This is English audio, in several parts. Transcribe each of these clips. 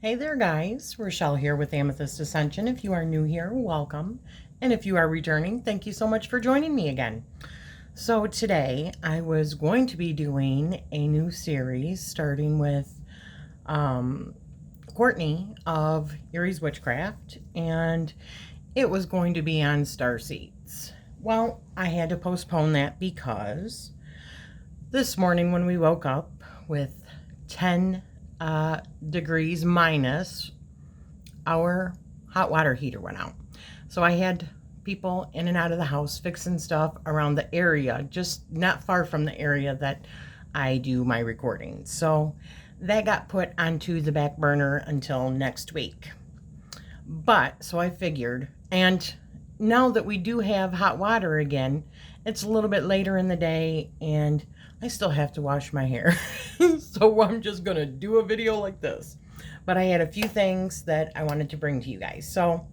Hey there guys, Rachele here with Amethyst Ascension. If you are new here, welcome. And if you are returning, thank you so much for joining me again. So today I was going to be doing a new series starting with Courtney of Erie's Witchcraft, and it was going to be on starseeds. Well, I had to postpone that because this morning when we woke up with 10 degrees minus, our hot water heater went out. So I had people in and out of the house fixing stuff around the area, just not far from the area that I do my recording. So that got put onto the back burner until next week. But so I figured, and now that we do have hot water again, it's a little bit later in the day and I still have to wash my hair. So I'm just gonna do a video like this. But I had a few things that I wanted to bring to you guys. So,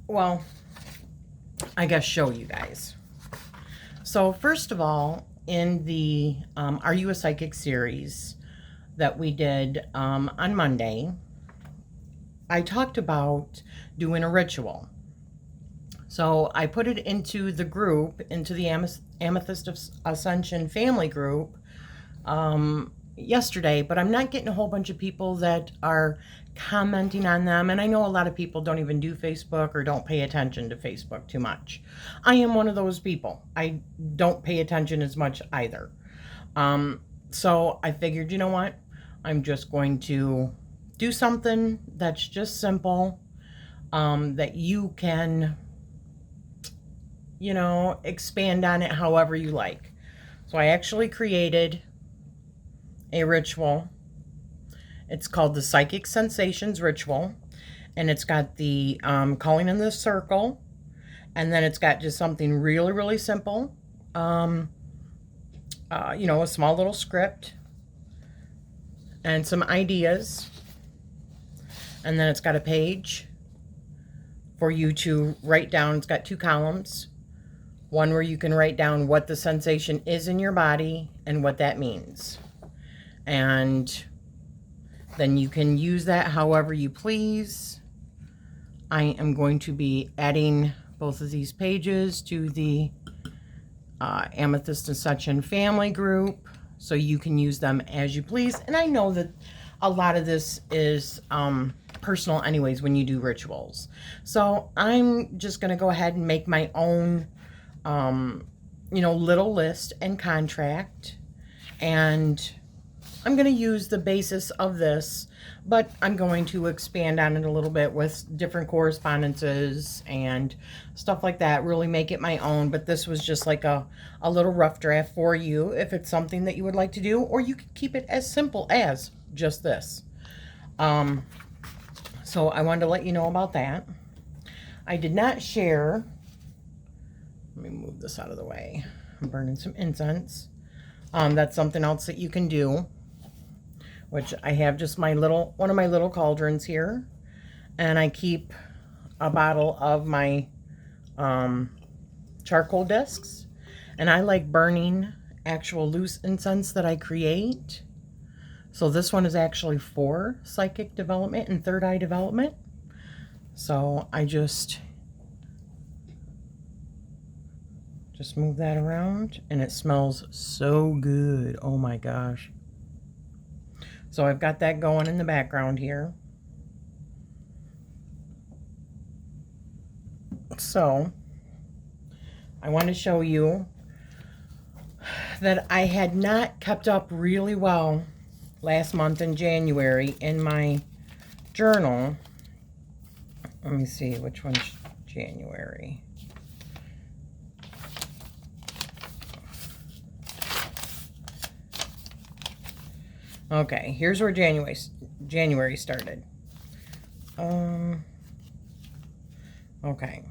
well, I guess show you guys. So first of all, in the Are You a Psychic series that we did on Monday, I talked about doing a ritual. So I put it into the group, into the Amethyst Ascension family group yesterday, but I'm not getting a whole bunch of people that are commenting on them. And I know a lot of people don't even do Facebook or don't pay attention to Facebook too much. I am one of those people. I don't pay attention as much either. So I figured, you know what? I'm just going to do something that's just simple, that you can, expand on it however you like. So I actually created a ritual. It's called the Psychic Sensations Ritual, and it's got the calling in the circle, and then it's got just something really, really simple. A small little script and some ideas, and then it's got a page for you to write down. It's got 2 columns. One where you can write down what the sensation is in your body and what that means. And then you can use that however you please. I am going to be adding both of these pages to the Amethyst Ascension family group, so you can use them as you please. And I know that a lot of this is personal anyways when you do rituals. So I'm just going to go ahead and make my own little list and contract, and I'm going to use the basis of this, but I'm going to expand on it a little bit with different correspondences and stuff like that, really make it my own. But this was just like a little rough draft for you if it's something that you would like to do, or you could keep it as simple as just this. So I wanted to let you know about that. I did not share. Let me move this out of the way. I'm burning some incense. That's something else that you can do, which I have just one of my little cauldrons here, and I keep a bottle of my charcoal discs, and I like burning actual loose incense that I create. So this one is actually for psychic development and third eye development. So I just move that around, and it smells so good. Oh my gosh. So I've got that going in the background here. So I want to show you that I had not kept up really well last month in January in my journal. Let me see which one's January. Okay, here's where January started. Okay.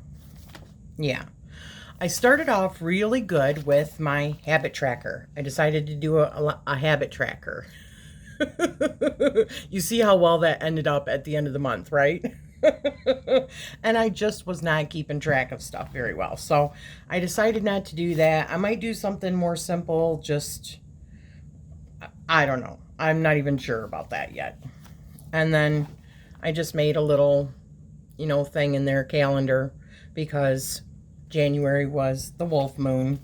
Yeah. I started off really good with my habit tracker. I decided to do a habit tracker. You see how well that ended up at the end of the month, right? And I just was not keeping track of stuff very well. So I decided not to do that. I might do something more simple, just I don't know. I'm not even sure about that yet. And then I just made a little, thing in their calendar because January was the wolf moon.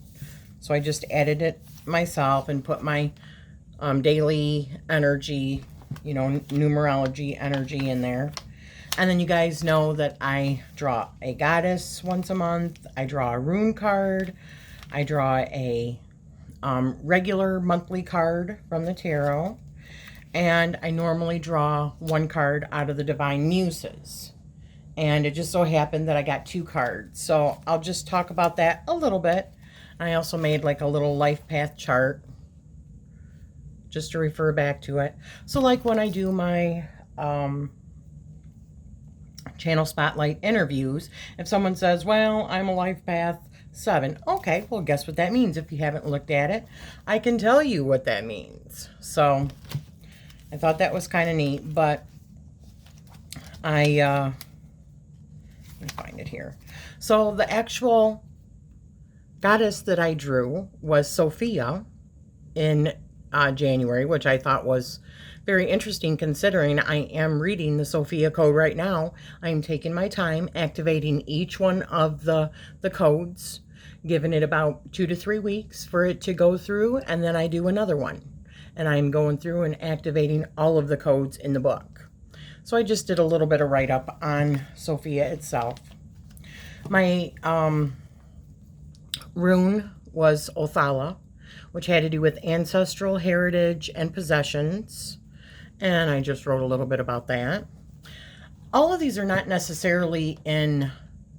So I just added it myself and put my daily energy, numerology energy in there. And then you guys know that I draw a goddess once a month. I draw a rune card. I draw a regular monthly card from the tarot. And I normally draw one card out of the Divine Muses. And it just so happened that I got 2 cards. So I'll just talk about that a little bit. I also made like a little life path chart just to refer back to it. So like when I do my channel spotlight interviews, if someone says, well, I'm a life path 7. Okay, well, guess what that means? If you haven't looked at it, I can tell you what that means. So I thought that was kind of neat, but let me find it here. So the actual goddess that I drew was Sophia in January, which I thought was very interesting considering I am reading the Sophia code right now. I'm taking my time activating each one of the codes, giving it about 2 to 3 weeks for it to go through, and then I do another one. And I'm going through and activating all of the codes in the book. So I just did a little bit of write-up on Sophia itself. My rune was Othala, which had to do with ancestral heritage and possessions. And I just wrote a little bit about that. All of these are not necessarily in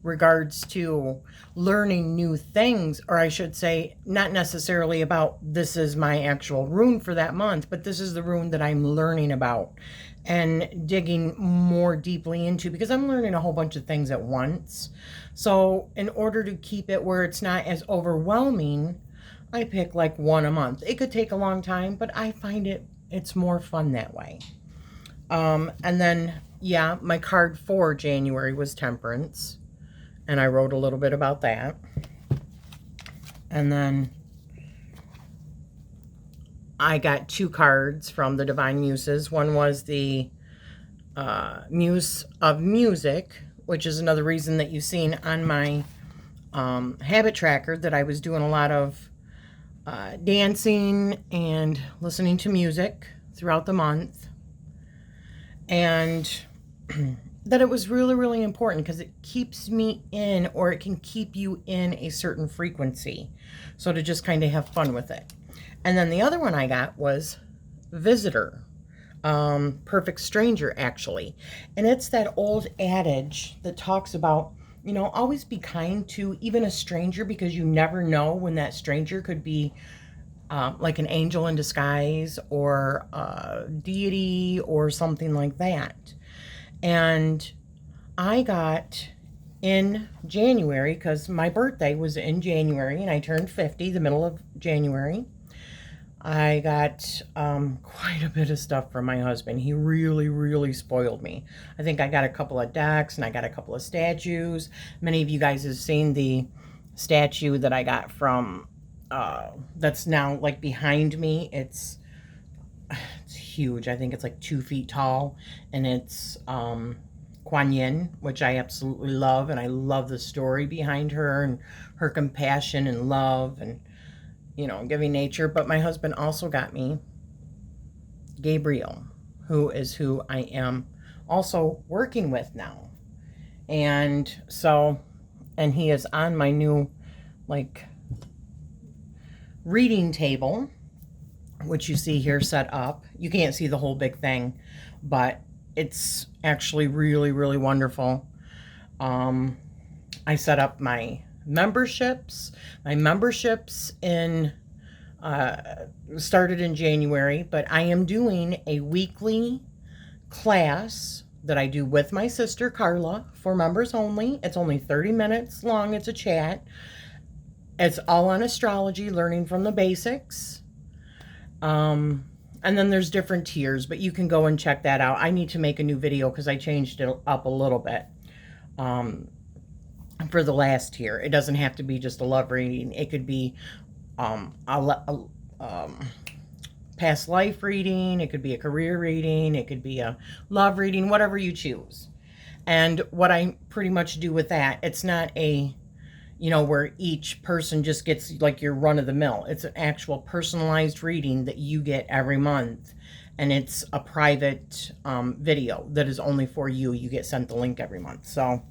regards to learning new things, or I should say, not necessarily about this is my actual rune for that month, but this is the rune that I'm learning about and digging more deeply into because I'm learning a whole bunch of things at once. So in order to keep it where it's not as overwhelming, I pick like one a month. It could take a long time, but I find it's more fun that way. And then, yeah, my card for January was Temperance. And I wrote a little bit about that. And then I got 2 cards from the Divine Muses. One was the Muse of Music, which is another reason that you've seen on my habit tracker that I was doing a lot of dancing and listening to music throughout the month. And that it was really, really important because it keeps me in, or it can keep you in a certain frequency. So to just kind of have fun with it. And then the other one I got was Visitor, Perfect Stranger, actually. And it's that old adage that talks about, always be kind to even a stranger because you never know when that stranger could be like an angel in disguise or a deity or something like that. And I got in January, because my birthday was in January and I turned 50 the middle of January. I got quite a bit of stuff from my husband. He really, really spoiled me. I think I got a couple of decks and I got a couple of statues. Many of you guys have seen the statue that I got from, that's now like behind me. It's huge. I think it's like 2 feet tall, and it's Kuan Yin, which I absolutely love, and I love the story behind her and her compassion and love and giving nature. But my husband also got me Gabriel, who is who I am also working with now. And so, and he is on my new like reading table, which you see here set up. You can't see the whole big thing, but it's actually really, really wonderful. I set up my memberships. My memberships started in January, but I am doing a weekly class that I do with my sister Carla for members only. It's only 30 minutes long. It's a chat. It's all on astrology, learning from the basics. And then there's different tiers, but you can go and check that out. I need to make a new video because I changed it up a little bit for the last tier. It doesn't have to be just a love reading. It could be past life reading, it could be a career reading, it could be a love reading, whatever you choose. And what I pretty much do with that, it's not a, where each person just gets like your run of the mill. It's an actual personalized reading that you get every month. And it's a private video that is only for you. You get sent the link every month. So,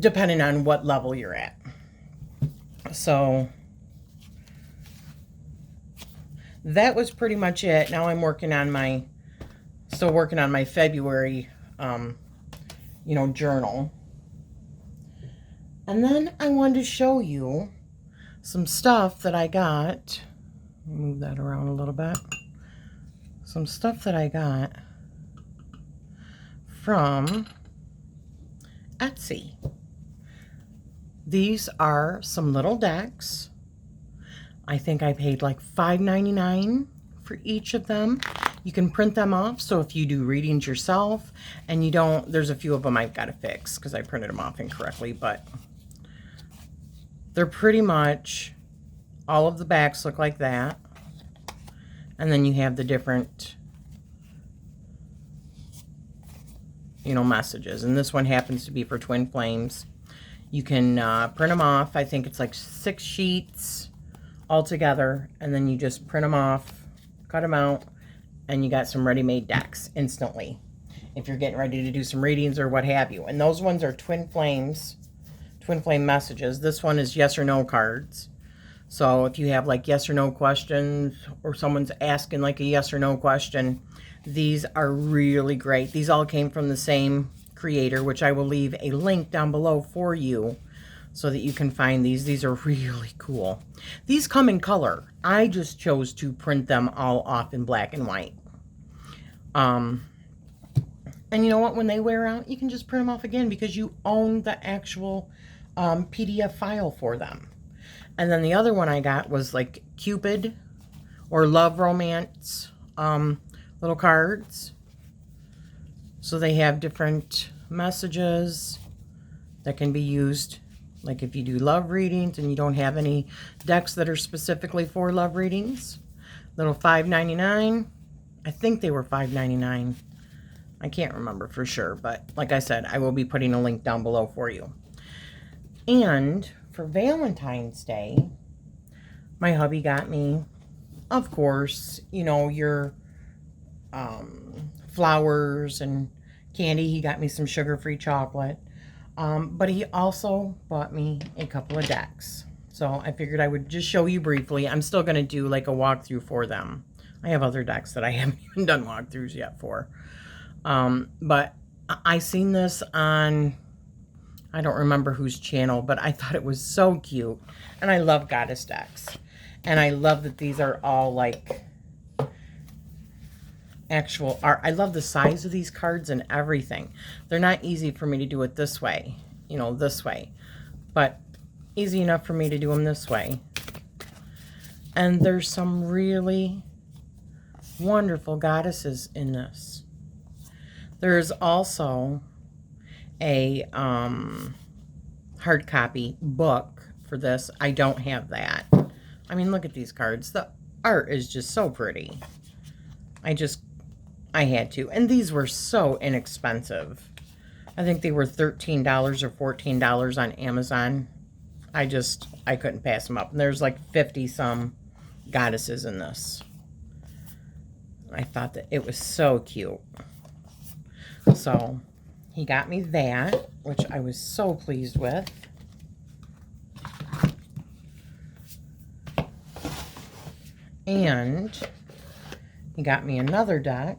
depending on what level you're at. So, that was pretty much it. Now I'm still working on my February, journal. And then I wanted to show you some stuff that I got. Move that around a little bit. Some stuff that I got from Etsy. These are some little decks. I think I paid like $5.99 for each of them. You can print them off, so if you do readings yourself and you don't, there's a few of them I've got to fix because I printed them off incorrectly, but they're pretty much, all of the backs look like that. And then you have the different, messages. And this one happens to be for twin flames. You can print them off. I think it's like 6 sheets all together. And then you just print them off, cut them out, and you got some ready-made decks instantly. If you're getting ready to do some readings or what have you. And those ones are twin flame messages. This one is yes or no cards. So if you have like yes or no questions, or someone's asking like a yes or no question, these are really great. These all came from the same creator, which I will leave a link down below for you so that you can find these. These are really cool. These come in color. I just chose to print them all off in black and white. And you know what? When they wear out, you can just print them off again because you own the actual PDF file for them. And then the other one I got was like Cupid or love romance little cards. So they have different messages that can be used. Like if you do love readings and you don't have any decks that are specifically for love readings. Little $5.99. I think they were $5.99. I can't remember for sure. But like I said, I will be putting a link down below for you. And for Valentine's Day, my hubby got me, of course, your flowers and candy. He got me some sugar-free chocolate. But he also bought me a couple of decks. So I figured I would just show you briefly. I'm still going to do like a walkthrough for them. I have other decks that I haven't even done walkthroughs yet for. But I seen this on, I don't remember whose channel, but I thought it was so cute. And I love goddess decks. And I love that these are all like actual art. I love the size of these cards and everything. They're not easy for me to do it this way, this way. But easy enough for me to do them this way. And there's some really wonderful goddesses in this. There's also a hard copy book for this. I don't have that. I mean, look at these cards. The art is just so pretty. I had to. And these were so inexpensive. I think they were $13 or $14 on Amazon. I couldn't pass them up. And there's like 50 some goddesses in this. I thought that it was so cute. So he got me that, which I was so pleased with. And he got me another deck.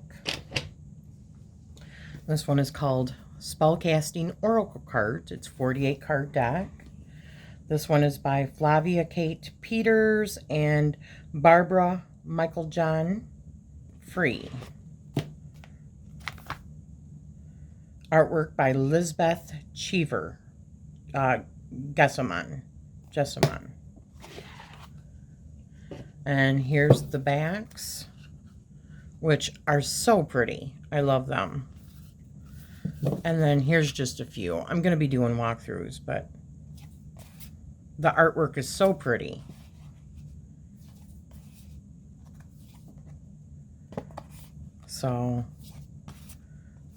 This one is called Spellcasting Oracle Cards. It's 48 card deck. This one is by Flavia Kate Peters and Barbara Michael John Free. Artwork by Lisbeth Cheever. Jessamine. And here's the backs, which are so pretty. I love them. And then here's just a few. I'm going to be doing walkthroughs, but the artwork is so pretty. So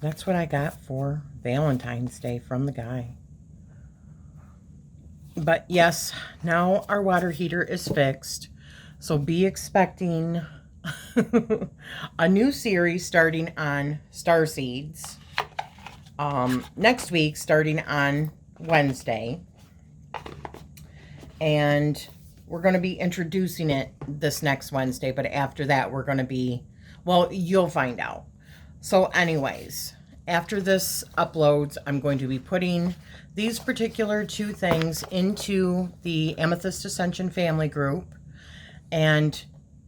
that's what I got for Valentine's Day from the guy. But yes, now our water heater is fixed. So be expecting a new series starting on starseeds. Next week, starting on Wednesday. And we're going to be introducing it this next Wednesday. But after that, we're going to be, well, you'll find out. So anyways, after this uploads, I'm going to be putting these particular two things into the Amethyst Ascension family group and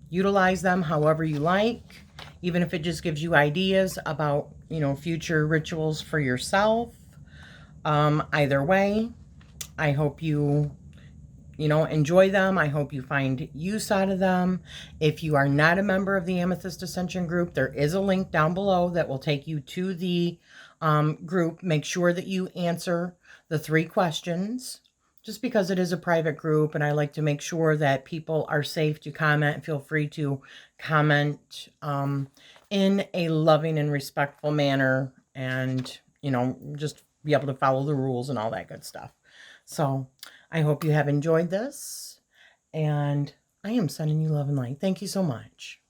utilize them however you like, even if it just gives you ideas about, you know, future rituals for yourself. Either way, I hope you enjoy them. I hope you find use out of them. If you are not a member of the Amethyst Ascension group, there is a link down below that will take you to the group. Make sure that you answer the 3 questions, just because it is a private group and I like to make sure that people are safe to comment. Feel free to comment in a loving and respectful manner, and, you know, just be able to follow the rules and all that good stuff. So I hope you have enjoyed this, and I am sending you love and light. Thank you so much.